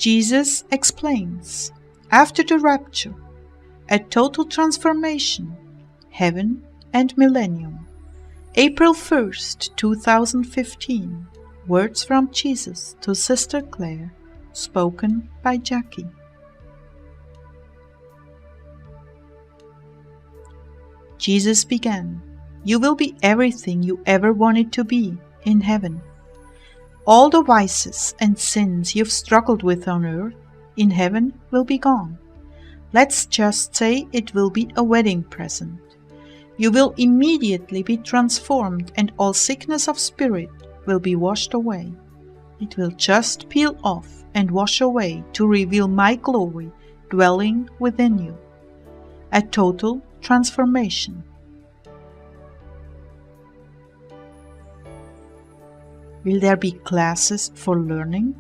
Jesus explains. After the Rapture, a total transformation, heaven and millennium. April 1st, 2015. Words from Jesus to Sister Clare, spoken by Jackie. Jesus began, "You will be everything you ever wanted to be in heaven. All the vices and sins you've struggled with on earth, in heaven will be gone. Let's just say it will be a wedding present. You will immediately be transformed, and all sickness of spirit will be washed away. It will just peel off and wash away to reveal my glory dwelling within you. A total transformation." Will there be classes for learning?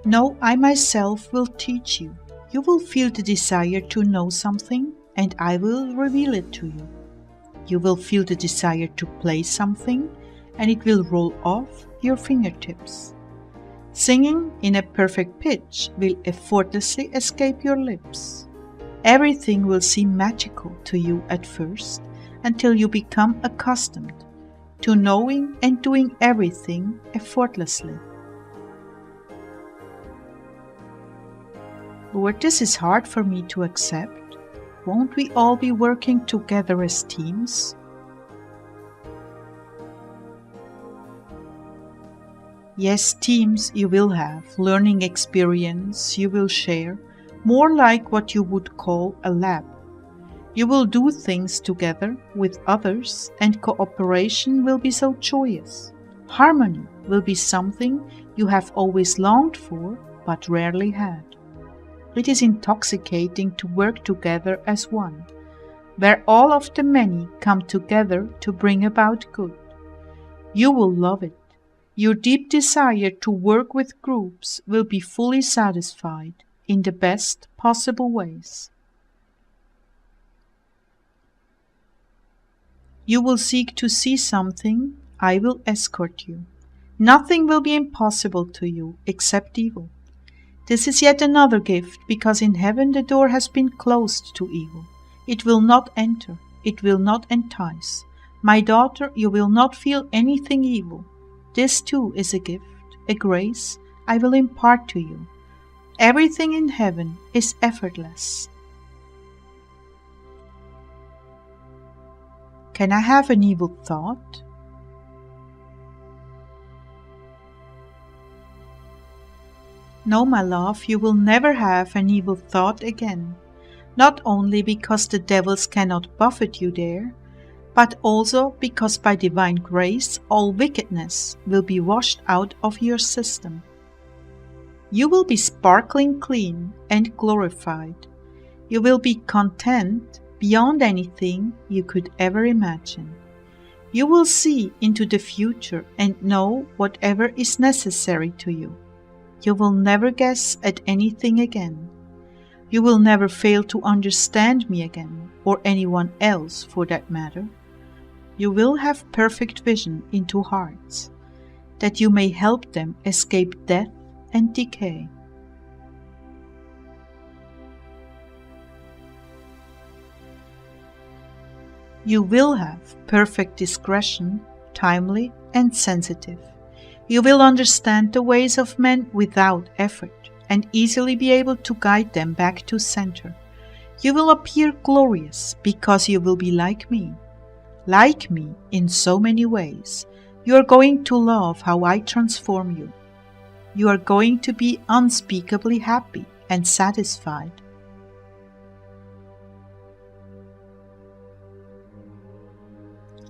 No, I myself will teach you. You will feel the desire to know something, and I will reveal it to you. You will feel the desire to play something, and it will roll off your fingertips. Singing in a perfect pitch will effortlessly escape your lips. Everything will seem magical to you at first, until you become accustomed to knowing and doing everything effortlessly. Lord, this is hard for me to accept. Won't we all be working together as teams? Yes, teams you will have, learning experience you will share, more like what you would call a lab. You will do things together with others, and cooperation will be so joyous. Harmony will be something you have always longed for but rarely had. It is intoxicating to work together as one, where all of the many come together to bring about good. You will love it. Your deep desire to work with groups will be fully satisfied in the best possible ways. You will seek to see something, I will escort you. Nothing will be impossible to you except evil. This is yet another gift, because in heaven the door has been closed to evil. It will not enter, it will not entice. My daughter, you will not feel anything evil. This too is a gift, a grace I will impart to you. Everything in heaven is effortless. Can I have an evil thought? No, my love, you will never have an evil thought again, not only because the devils cannot buffet you there, but also because by divine grace all wickedness will be washed out of your system. You will be sparkling clean and glorified. You will be content beyond anything you could ever imagine. You will see into the future and know whatever is necessary to you. You will never guess at anything again. You will never fail to understand me again, or anyone else for that matter. You will have perfect vision into hearts, that you may help them escape death and decay. You will have perfect discretion, timely and sensitive. You will understand the ways of men without effort, and easily be able to guide them back to center. You will appear glorious, because you will be like me in so many ways. You are going to love how I transform you. You are going to be unspeakably happy and satisfied.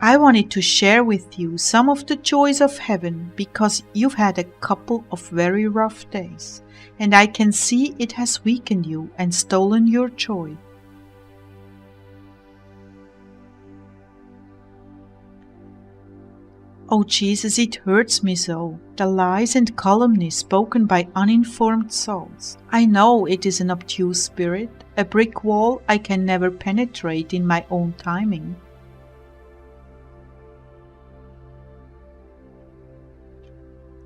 I wanted to share with you some of the joys of heaven, because you've had a couple of very rough days, and I can see it has weakened you and stolen your joy. Oh Jesus, it hurts me so, the lies and calumny spoken by uninformed souls. I know it is an obtuse spirit, a brick wall I can never penetrate in my own timing.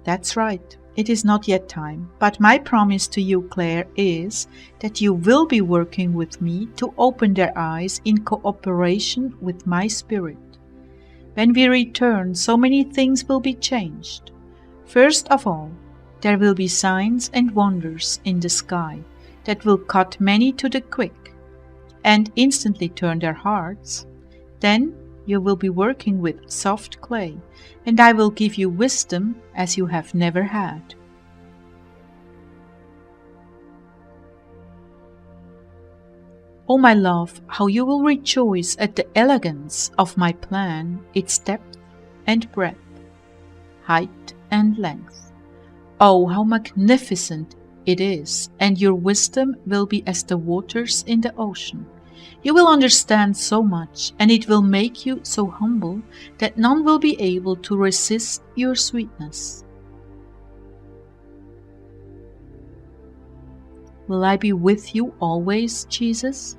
That's right. It is not yet time, but my promise to you, Clare, is that you will be working with me to open their eyes in cooperation with my Spirit. When we return, so many things will be changed. First of all, there will be signs and wonders in the sky that will cut many to the quick and instantly turn their hearts. Then you will be working with soft clay, and I will give you wisdom as you have never had. Oh, my love, how you will rejoice at the elegance of my plan, its depth and breadth, height and length. Oh, how magnificent it is, and your wisdom will be as the waters in the ocean. You will understand so much, and it will make you so humble that none will be able to resist your sweetness. Will I be with you always, Jesus?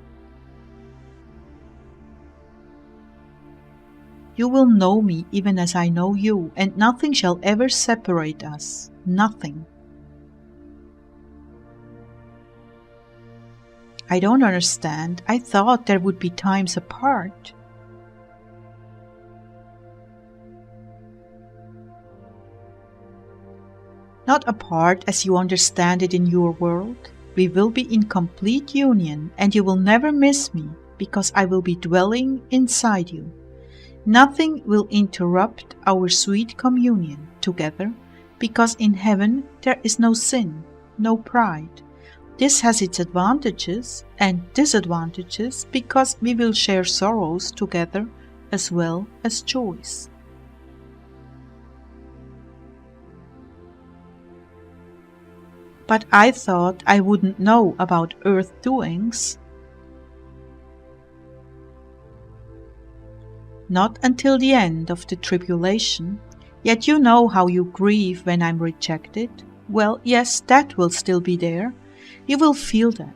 You will know me even as I know you, and nothing shall ever separate us. Nothing. I don't understand. I thought there would be times apart. Not apart as you understand it in your world. We will be in complete union, and you will never miss me, because I will be dwelling inside you. Nothing will interrupt our sweet communion together, because in heaven there is no sin, no pride. This has its advantages and disadvantages, because we will share sorrows together as well as joys. But I thought I wouldn't know about earth doings. Not until the end of the tribulation. Yet you know how you grieve when I'm rejected. Well, yes, that will still be there. You will feel that.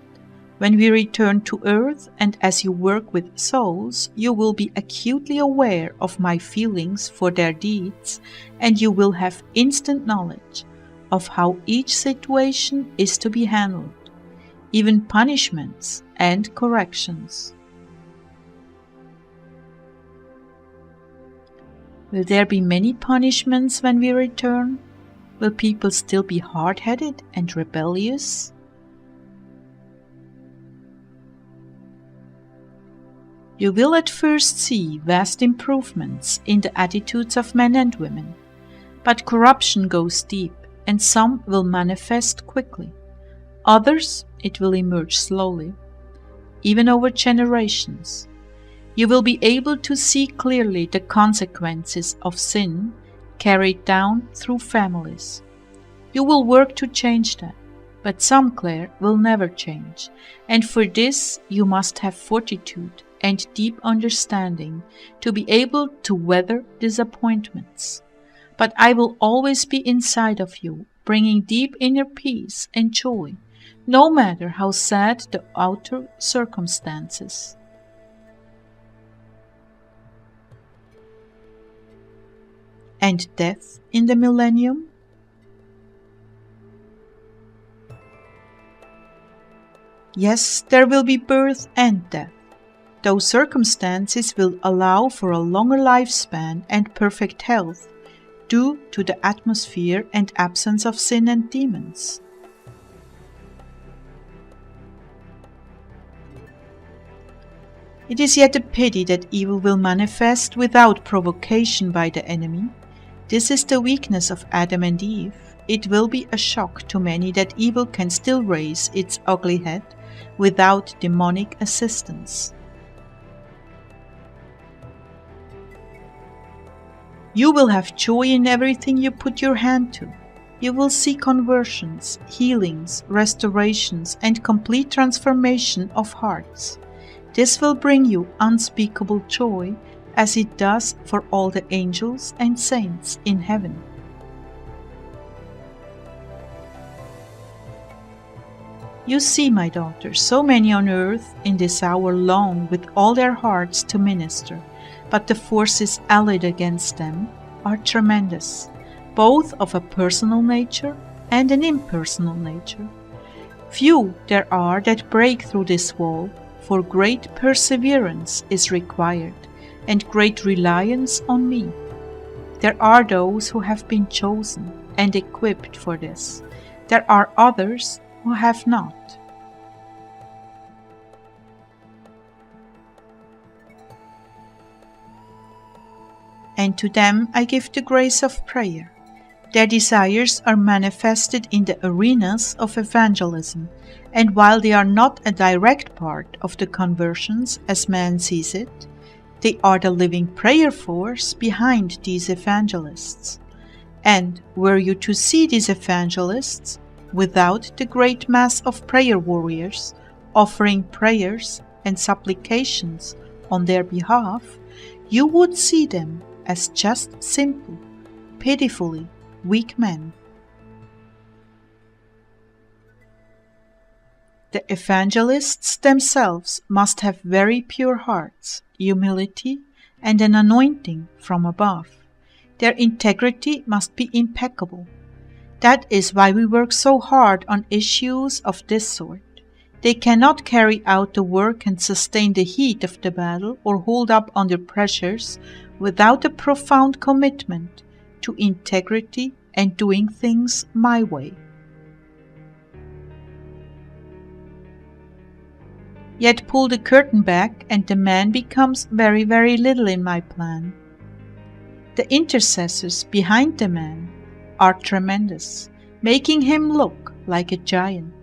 When we return to earth, and as you work with souls, you will be acutely aware of my feelings for their deeds, and you will have instant knowledge of how each situation is to be handled, even punishments and corrections. Will there be many punishments when we return? Will people still be hard-headed and rebellious? You will at first see vast improvements in the attitudes of men and women, but corruption goes deep, and some will manifest quickly. Others, it will emerge slowly, even over generations. You will be able to see clearly the consequences of sin carried down through families. You will work to change that, but some, Clare, will never change, and for this you must have fortitude and deep understanding to be able to weather disappointments. But I will always be inside of you, bringing deep inner peace and joy, no matter how sad the outer circumstances. And death in the millennium? Yes, there will be birth and death. Those circumstances will allow for a longer lifespan and perfect health, due to the atmosphere and absence of sin and demons. It is yet a pity that evil will manifest without provocation by the enemy. This is the weakness of Adam and Eve. It will be a shock to many that evil can still raise its ugly head without demonic assistance. You will have joy in everything you put your hand to. You will see conversions, healings, restorations, and complete transformation of hearts. This will bring you unspeakable joy, as it does for all the angels and saints in heaven. You see, my daughter, so many on earth in this hour long with all their hearts to minister, but the forces allied against them are tremendous. both of a personal nature and an impersonal nature. Few there are that break through this wall, for great perseverance is required, and great reliance on me. There are those who have been chosen and equipped for this. There are others who have not. And to them I give the grace of prayer. Their desires are manifested in the arenas of evangelism, and while they are not a direct part of the conversions as man sees it, they are the living prayer force behind these evangelists. And were you to see these evangelists without the great mass of prayer warriors offering prayers and supplications on their behalf, you would see them as just simple, pitifully weak men. The evangelists themselves must have very pure hearts, humility, and an anointing from above. Their integrity must be impeccable. That is why we work so hard on issues of this sort. They cannot carry out the work and sustain the heat of the battle or hold up under pressures without a profound commitment to integrity and doing things my way. Yet pull the curtain back and the man becomes very, very little in my plan. The intercessors behind the man are tremendous, making him look like a giant,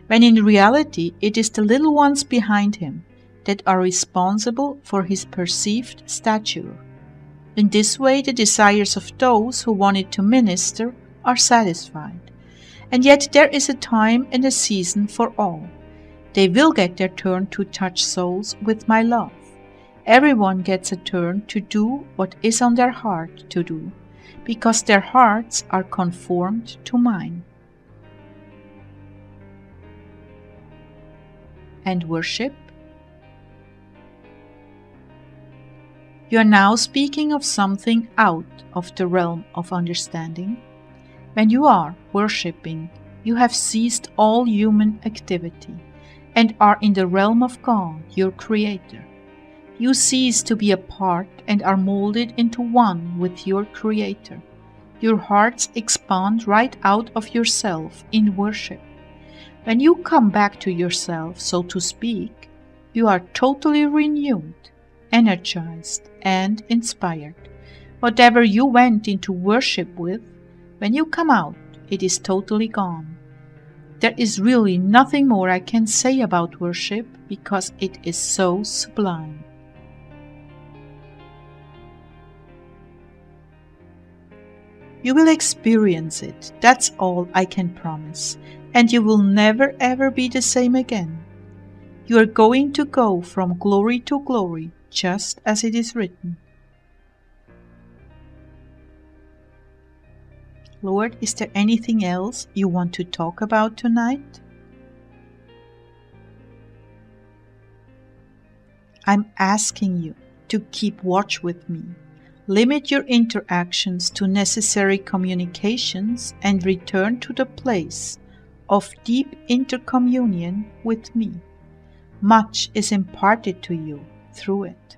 when in reality it is the little ones behind him that are responsible for his perceived stature. In this way the desires of those who wanted to minister are satisfied. And yet there is a time and a season for all. They will get their turn to touch souls with my love. Everyone gets a turn to do what is on their heart to do, because their hearts are conformed to mine. And worship? You are now speaking of something out of the realm of understanding. When you are worshipping, you have ceased all human activity and are in the realm of God, your Creator. You cease to be a part and are molded into one with your Creator. Your hearts expand right out of yourself in worship. When you come back to yourself, so to speak, you are totally renewed, energized, and inspired. Whatever you went into worship with, when you come out, it is totally gone. There is really nothing more I can say about worship because it is so sublime. You will experience it, that's all I can promise, and you will never ever be the same again. You are going to go from glory to glory, just as it is written. Lord, is there anything else you want to talk about tonight? I'm asking you to keep watch with me. Limit your interactions to necessary communications and return to the place of deep intercommunion with me. Much is imparted to you through it.